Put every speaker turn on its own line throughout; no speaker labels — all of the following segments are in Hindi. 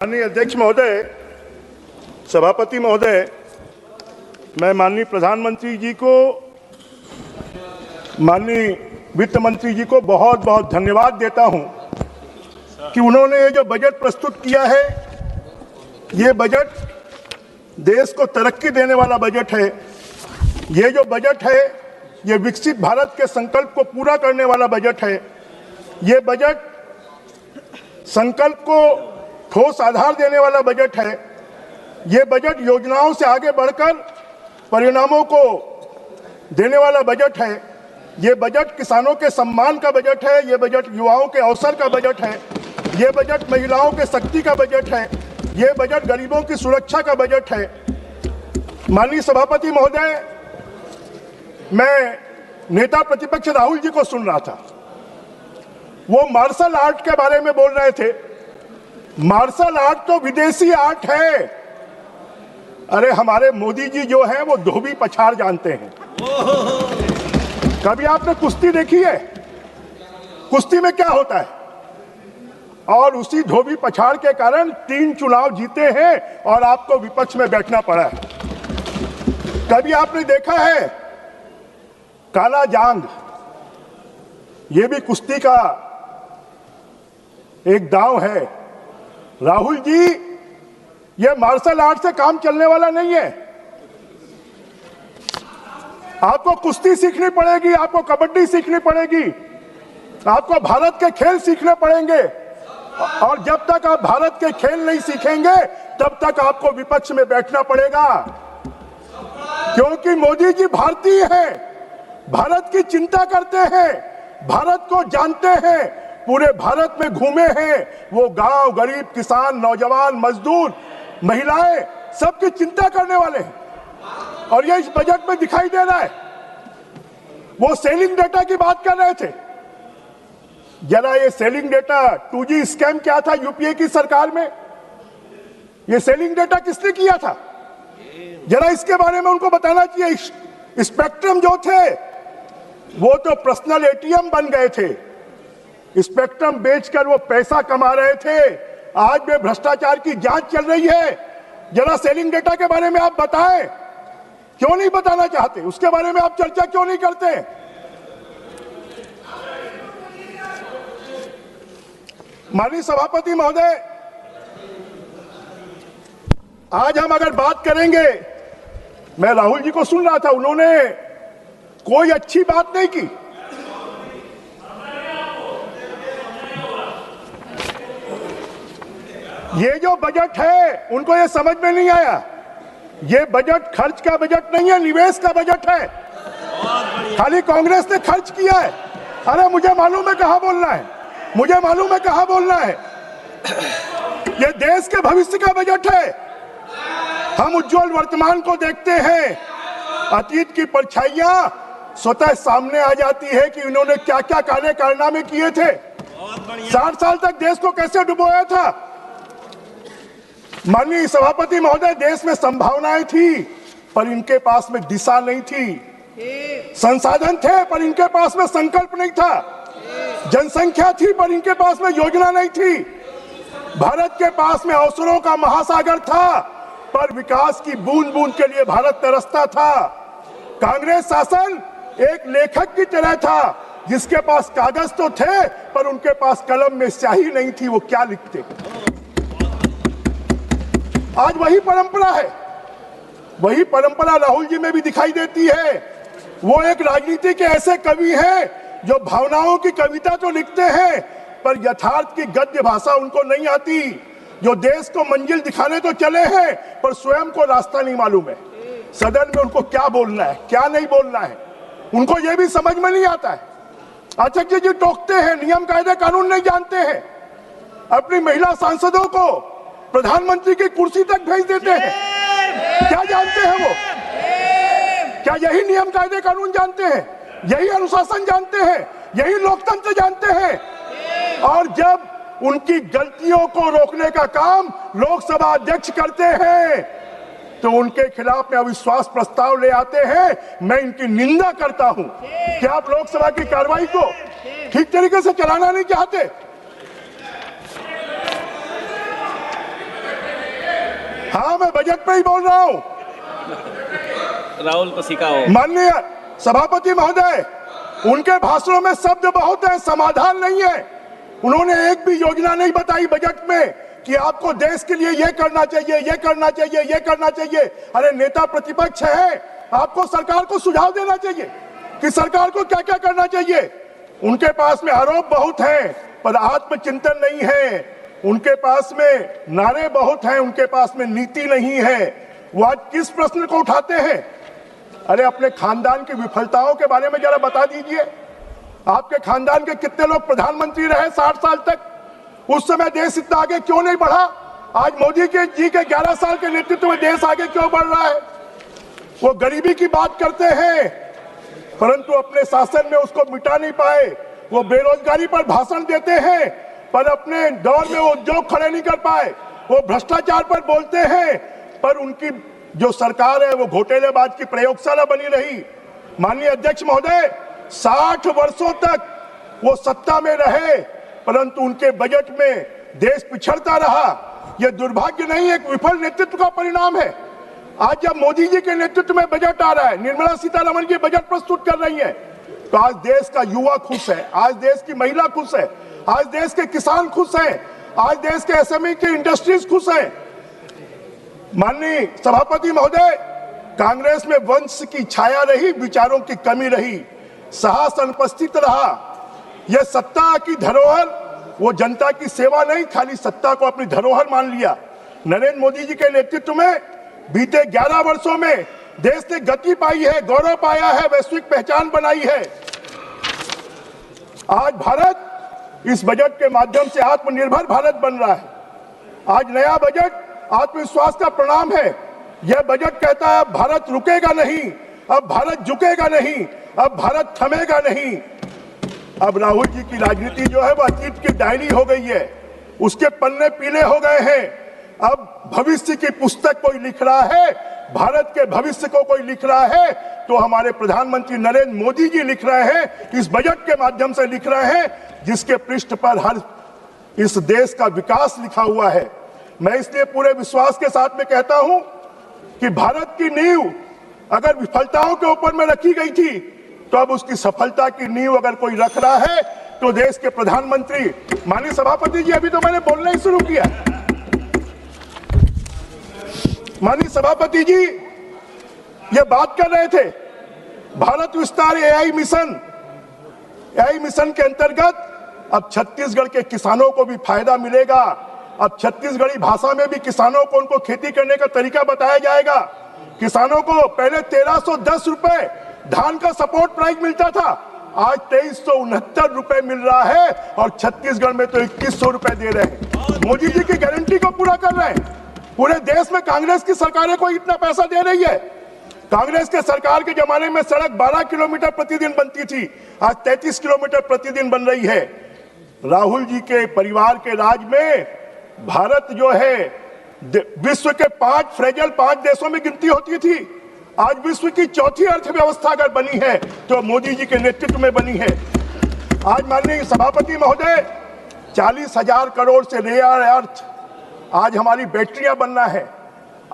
माननीय अध्यक्ष महोदय, सभापति महोदय, मैं माननीय प्रधानमंत्री जी को, माननीय वित्त मंत्री जी को बहुत बहुत धन्यवाद देता हूं कि उन्होंने ये जो बजट प्रस्तुत किया है, ये बजट देश को तरक्की देने वाला बजट है। ये जो बजट है, ये विकसित भारत के संकल्प को पूरा करने वाला बजट है। ये बजट संकल्प को ठोस आधार देने वाला बजट है। ये बजट योजनाओं से आगे बढ़कर परिणामों को देने वाला बजट है। ये बजट किसानों के सम्मान का बजट है। ये बजट युवाओं के अवसर का बजट है। ये बजट महिलाओं के शक्ति का बजट है। ये बजट गरीबों की सुरक्षा का बजट है। माननीय सभापति महोदय, मैं नेता प्रतिपक्ष राहुल जी को सुन रहा था। वो मार्शल आर्ट के बारे में बोल रहे थे। मार्शल आर्ट तो विदेशी आर्ट है। अरे हमारे मोदी जी जो हैं वो धोबी पछाड़ जानते हैं। कभी आपने कुश्ती देखी है? कुश्ती में क्या होता है? और उसी धोबी पछाड़ के कारण 3 चुनाव जीते हैं और आपको विपक्ष में बैठना पड़ा है। कभी आपने देखा है काला जांग? ये भी कुश्ती का एक दांव है। राहुल जी, ये मार्शल आर्ट से काम चलने वाला नहीं है। आपको कुश्ती सीखनी पड़ेगी, आपको कबड्डी सीखनी पड़ेगी, आपको भारत के खेल सीखने पड़ेंगे। और जब तक आप भारत के खेल नहीं सीखेंगे तब तक आपको विपक्ष में बैठना पड़ेगा, क्योंकि मोदी जी भारतीय हैं, भारत की चिंता करते हैं, भारत को जानते हैं, पूरे भारत में घूमे हैं। वो गांव, गरीब, किसान, नौजवान, मजदूर, महिलाएं, सबकी चिंता करने वाले हैं। और ये इस बजट में दिखाई दे रहा है। वो सेलिंग डेटा की बात कर रहे थे। जरा ये सेलिंग डेटा 2G स्कैम क्या था यूपीए की सरकार में? ये सेलिंग डेटा किसने किया था? जरा इसके बारे में उनको बताना चाहिए। स्पेक्ट्रम जो थे वो तो पर्सनल एटीएम बन गए थे। स्पेक्ट्रम बेचकर वो पैसा कमा रहे थे। आज भी भ्रष्टाचार की जांच चल रही है। जरा सेलिंग डेटा के बारे में आप बताएं। क्यों नहीं बताना चाहते? उसके बारे में आप चर्चा क्यों नहीं करते? माननीय सभापति महोदय, आज हम अगर बात करेंगे, मैं राहुल जी को सुन रहा था, उन्होंने कोई अच्छी बात नहीं की। ये जो बजट है उनको ये समझ में नहीं आया। ये बजट खर्च का बजट नहीं है, निवेश का बजट है। खाली कांग्रेस ने खर्च किया है। अरे मुझे मालूम है कहां बोलना है, मुझे मालूम है कहां बोलना है। ये देश के भविष्य का बजट है। हम उज्जवल वर्तमान को देखते हैं। अतीत की परछाइयां स्वतः सामने आ जाती है कि इन्होंने क्या क्या कार्य कारनामे किए थे। 60 साल तक देश को कैसे डुबोया था। माननीय सभापति महोदय, देश में संभावनाएं थी पर इनके पास में दिशा नहीं थी। संसाधन थे पर इनके पास में संकल्प नहीं था। जनसंख्या थी पर इनके पास में योजना नहीं थी। भारत के पास में अवसरों का महासागर था पर विकास की बूंद बूंद के लिए भारत तरसता था। कांग्रेस शासन एक लेखक की तरह था जिसके पास कागज तो थे पर उनके पास कलम में स्याही नहीं थी। वो क्या लिखते? आज वही परंपरा है। वही परंपरा राहुल जी में भी दिखाई देती है। वो एक राजनीति के ऐसे कवि हैं जो भावनाओं की कविता तो लिखते हैं पर यथार्थ की गद्य भाषा उनको नहीं आती। जो देश को मंजिल दिखाने तो चले हैं पर स्वयं को रास्ता नहीं मालूम है। सदन में उनको क्या बोलना है, क्या नहीं बोलना है, उनको ये भी समझ में नहीं आता है। अध्यक्ष जी टोकते हैं, नियम कायदे कानून नहीं जानते हैं। अपनी महिला सांसदों को प्रधानमंत्री की कुर्सी तक भेज देते हैं। क्या जानते हैं वो? क्या यही नियम कायदे कानून जानते हैं? यही अनुशासन जानते हैं? यही लोकतंत्र जानते हैं? और जब उनकी गलतियों को रोकने का काम लोकसभा अध्यक्ष करते हैं तो उनके खिलाफ में अविश्वास प्रस्ताव ले आते हैं। मैं इनकी निंदा करता हूं कि आप लोकसभा की कार्रवाई को ठीक तरीके से चलाना नहीं चाहते। हाँ, मैं बजट पे ही बोल रहा हूँ।
राहुल को सिखाओ।
माननीय सभापति महोदय, उनके भाषणों में शब्द बहुत है, समाधान नहीं है। उन्होंने एक भी योजना नहीं बताई बजट में कि आपको देश के लिए ये करना चाहिए, ये करना चाहिए, ये करना चाहिए। अरे नेता प्रतिपक्ष है, आपको सरकार को सुझाव देना चाहिए कि सरकार को क्या क्या करना चाहिए। उनके पास में आरोप बहुत हैं, पर आत्मचिंतन नहीं है। उनके पास में नारे बहुत हैं, उनके पास में नीति नहीं है। वो आज किस प्रश्न को उठाते हैं? अरे अपने खानदान की विफलताओं के बारे में जरा बता दीजिए। आपके खानदान के कितने लोग प्रधानमंत्री रहे 60 साल तक? उस समय देश इतना आगे क्यों नहीं बढ़ा? आज मोदी जी के 11 साल के नेतृत्व में देश आगे क्यों बढ़ रहा है? वो गरीबी की बात करते हैं, परंतु अपने शासन में उसको मिटा नहीं पाए। वो बेरोजगारी पर भाषण देते हैं, पर अपने दौर में वो उद्योग खड़े नहीं कर पाए। वो भ्रष्टाचार पर बोलते हैं, पर उनकी जो सरकार है वो घोटालेबाज की प्रयोगशाला बनी रही। माननीय अध्यक्ष महोदय, 60 वर्षों तक वो सत्ता में रहे, परंतु उनके बजट में देश पिछड़ता रहा। यह दुर्भाग्य नहीं, एक विफल नेतृत्व का परिणाम है। आज जब मोदी जी के नेतृत्व में बजट आ रहा है, निर्मला सीतारमण जी बजट प्रस्तुत कर रही है, तो आज देश का युवा खुश है, आज देश की महिला खुश है, आज देश के किसान खुश हैं, आज देश के एसएमई के इंडस्ट्रीज खुश हैं। माननीय सभापति महोदय, कांग्रेस में वंश की छाया रही, विचारों की कमी रही, साहस अनुपस्थित रहा। यह सत्ता की धरोहर, वो जनता की सेवा नहीं, खाली सत्ता को अपनी धरोहर मान लिया। नरेंद्र मोदी जी के नेतृत्व में बीते 11 वर्षों में देश ने गति पाई है, गौरव पाया है, वैश्विक पहचान बनाई है। आज भारत इस बजट के माध्यम से आत्मनिर्भर भारत बन रहा है। आज नया बजट आत्मविश्वास का प्रणाम है। यह बजट कहता है अब भारत रुकेगा नहीं, अब भारत झुकेगा नहीं, अब भारत थमेगा नहीं। अब राहुल जी की राजनीति जो है वो अतीत की डायरी हो गई है, उसके पन्ने पीले हो गए हैं। अब भविष्य की पुस्तक कोई लिख रहा है, भारत के भविष्य को कोई लिख रहा है, तो हमारे प्रधानमंत्री नरेंद्र मोदी जी लिख रहे हैं, इस बजट के माध्यम से लिख रहे हैं, जिसके पृष्ठ पर हर इस देश का विकास लिखा हुआ है। मैं इसलिए पूरे विश्वास के साथ में कहता हूं कि भारत की नींव अगर विफलताओं के ऊपर में रखी गई थी, तो अब उसकी सफलता की नींव अगर कोई रख रहा है तो देश के प्रधानमंत्री। माननीय सभापति जी, अभी तो मैंने बोलना ही शुरू किया। माननीय सभापति जी ये बात कर रहे थे भारत विस्तार एआई मिशन के अंतर्गत अब छत्तीसगढ़ के किसानों को भी फायदा मिलेगा। अब छत्तीसगढ़ी भाषा में भी किसानों को उनको खेती करने का तरीका बताया जाएगा। किसानों को पहले 1310 रुपए धान का सपोर्ट प्राइस मिलता था, आज 2369 रुपए मिल रहा है, और छत्तीसगढ़ में तो 2100 रुपए दे रहे हैं। मोदी जी की गारंटी को पूरा कर रहे हैं। पूरे देश में कांग्रेस की सरकारें को इतना पैसा दे रही है। कांग्रेस के सरकार के जमाने में सड़क 12 किलोमीटर प्रतिदिन बनती थी, आज 33 किलोमीटर प्रतिदिन बन रही है। राहुल जी के परिवार के राज में भारत जो है विश्व के 5 देशों में गिनती होती थी, आज विश्व की चौथी अर्थव्यवस्था अगर बनी है तो मोदी जी के नेतृत्व में बनी है। आज माननीय सभापति महोदय, 40,000 करोड़ से रेयर अर्थ, आज हमारी बैटरियां बनना है,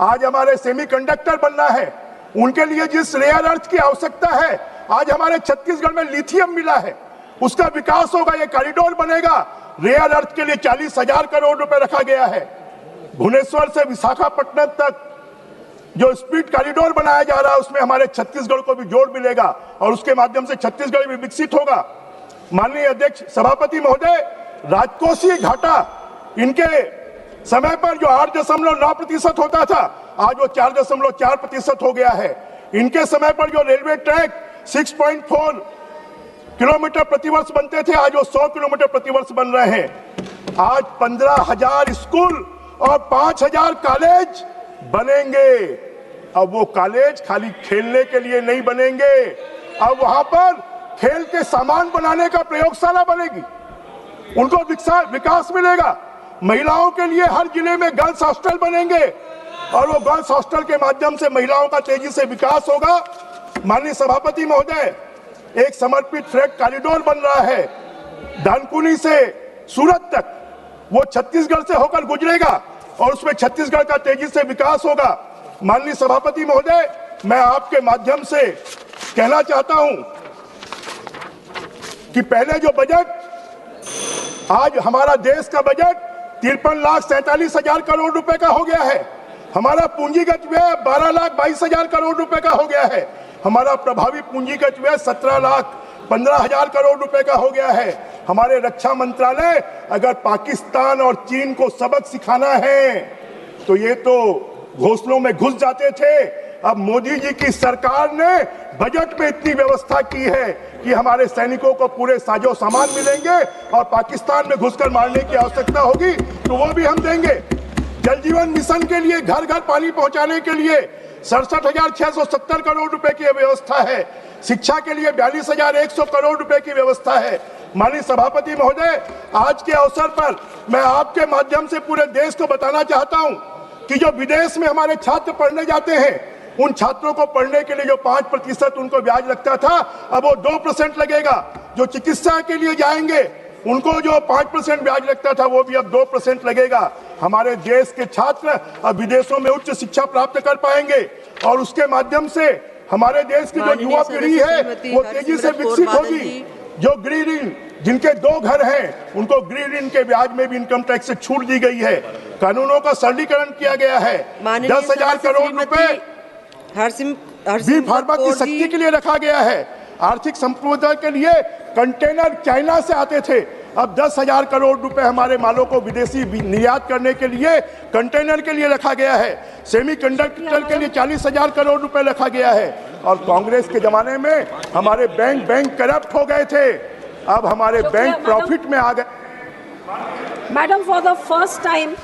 आज हमारे सेमीकंडक्टर बनना है। उनके लिए जिस रेयर अर्थ की आवश्यकता है, आज हमारे छत्तीसगढ़ में लिथियम मिला है, उसका विकास होगा, ये कॉरिडोर बनेगा। रेयर अर्थ के लिए 40,000 करोड़ रुपए रखा गया है। भुवनेश्वर से विशाखापट्टनम तक जो स्पीड कॉरिडोर बनाया जा रहा है, उसमें हमारे छत्तीसगढ़ को भी जोड़ मिलेगा और उसके माध्यम से छत्तीसगढ़ भी विकसित होगा। माननीय अध्यक्ष सभापति महोदय, राजकोषीय घाटा इनके समय पर जो 8.9% होता था, आज वो 4.4% हो गया है। इनके समय पर जो रेलवे ट्रैक 6.4 किलोमीटर प्रतिवर्ष बनते थे, आज वो 100 किलोमीटर प्रतिवर्ष बन रहे हैं। आज 15,000 स्कूल और 5,000 कॉलेज बनेंगे। अब वो कॉलेज खाली खेलने के लिए नहीं बनेंगे, अब वहां पर खेल के सामान बनाने का प्रयोगशाला बनेगी, उनको विकास मिलेगा। महिलाओं के लिए हर जिले में गर्ल्स हॉस्टल बनेंगे और वो गर्ल्स हॉस्टल के माध्यम से महिलाओं का तेजी से विकास होगा। माननीय सभापति महोदय, एक समर्पित फ्रेट कॉरिडोर बन रहा है, डानकुनी से सूरत तक, वो छत्तीसगढ़ से होकर गुजरेगा और उसमें छत्तीसगढ़ का तेजी से विकास होगा। माननीय सभापति महोदय, मैं आपके माध्यम से कहना चाहता हूं कि पहले जो बजट, आज हमारा देश का बजट 53,47,000 करोड़ रुपए का हो गया है। हमारा पूंजीगत व्यय 12,22,000 करोड़ रुपए का हो गया है। हमारा प्रभावी पूंजीगत व्यय 17,15,000 करोड़ रुपए का हो गया है। हमारे रक्षा मंत्रालय अगर पाकिस्तान और चीन को सबक सिखाना है तो ये तो घोंसलों में घुस जाते थे। अब मोदी जी की सरकार ने बजट में इतनी व्यवस्था की है कि हमारे सैनिकों को पूरे साजो सामान मिलेंगे और पाकिस्तान में घुसकर मारने की आवश्यकता होगी तो वो भी हम देंगे। जल जीवन मिशन के लिए घर घर पानी पहुंचाने के लिए 67,670 करोड़ रुपए की व्यवस्था है। शिक्षा के लिए 42,100 करोड़ रुपए की व्यवस्था है। माननीय सभापति महोदय, आज के अवसर पर मैं आपके माध्यम से पूरे देश को बताना चाहता हूं कि जो विदेश में हमारे छात्र पढ़ने जाते हैं, उन छात्रों को पढ़ने के लिए जो 5% उनको ब्याज लगता था, अब वो 2% लगेगा। जो चिकित्सा के लिए जाएंगे उनको जो 5% ब्याज लगता था, वो भी अब 2% लगेगा। हमारे देश के छात्र अब विदेशों में उच्च शिक्षा प्राप्त कर पाएंगे और उसके माध्यम से हमारे देश की जो युवा पीढ़ी है वो तेजी से विकसित होगी। जो गृह ऋण, जिनके 2 घर हैं, उनको गृह ऋण के ब्याज में भी इनकम टैक्स से छूट दी गई है। कानूनों का सरलीकरण किया गया है। 10,000 करोड़ रुपए बी फार्मा की शक्ति के लिए रखा गया है। आर्थिक संप्रभुता के लिए कंटेनर चाइना से आते थे, अब 10,000 करोड़ रुपए हमारे मालों को विदेशी निर्यात करने के लिए कंटेनर के लिए रखा गया है। सेमीकंडक्टर के लिए 40,000 करोड़ रुपए रखा गया है। और कांग्रेस के जमाने में हमारे बैंक करप्ट हो गए थे, अब हमारे बैंक प्रॉफिट में आ गए।
Madam, for the first time